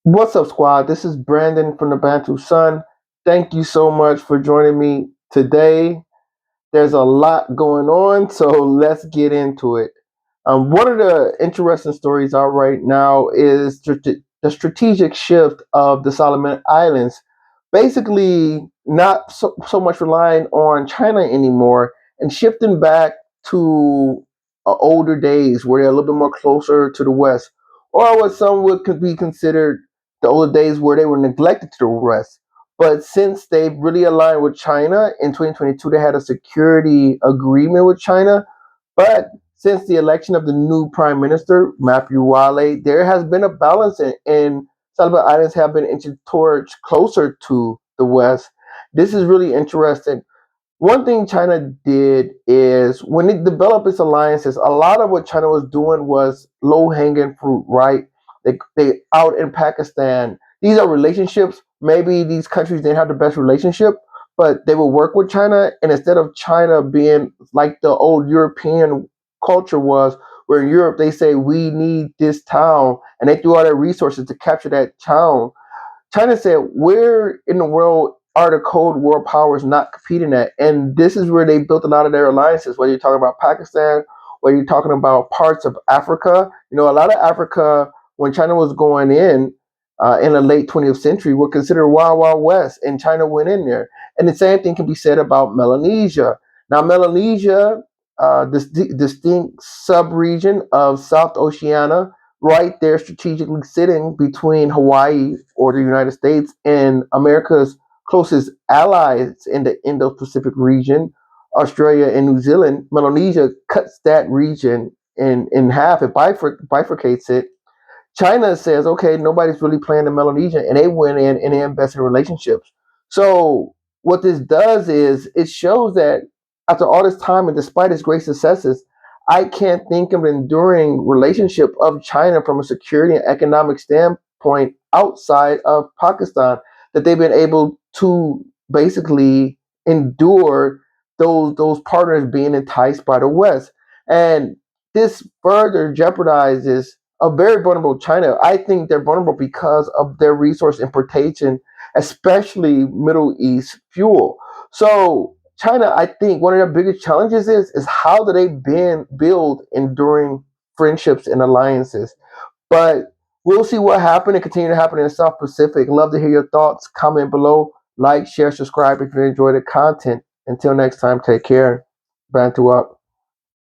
What's up, squad? This is Brandon from the Bantu Sun. Thank you so much for joining me today. There's a lot going on, so let's get into it. One of the interesting stories out right now is the strategic shift of the Solomon Islands. Basically, not so much relying on China anymore and shifting back to older days where they're a little bit more closer to the West, or what some would could be considered the older days where they were neglected to the West. But since they've really aligned with China in 2022, they had a security agreement with China. But since the election of the new prime minister, Matthew Wale, there has been a balance and Solomon Islands have been inching towards closer to the West. This is really interesting. One thing China did is when it developed its alliances, a lot of what China was doing was low hanging fruit, right? They out in Pakistan. These are relationships. Maybe these countries didn't have the best relationship, but they will work with China. And instead of China being like the old European culture was, where in Europe they say we need this town, and they threw all their resources to capture that town. China said, where in the world are the cold world powers not competing at? And this is where they built a lot of their alliances, whether you're talking about Pakistan, whether you're talking about parts of Africa. You know, a lot of Africa, when China was going in the late 20th century, were considered Wild Wild West, and China went in there. And the same thing can be said about Melanesia. Now, Melanesia, this distinct sub-region of South Oceania, right there strategically sitting between Hawaii or the United States and America's closest allies in the Indo-Pacific region, Australia and New Zealand. Melanesia cuts that region in half. It bifurcates it. China says, okay, nobody's really playing the Melanesia, and they went in and they invest in relationships. So what this does is it shows that after all this time and despite its great successes, I can't think of an enduring relationship of China from a security and economic standpoint outside of Pakistan that they've been able to basically endure those partners being enticed by the West. And this further jeopardizes a very vulnerable China. I think they're vulnerable because of their resource importation, especially Middle East fuel. So China, I think one of their biggest challenges is how do they build enduring friendships and alliances. But we'll see what happened and continue to happen in the South Pacific. Love to hear your thoughts. Comment below. Like, share, subscribe if you enjoy the content. Until next time, take care. Bantu up.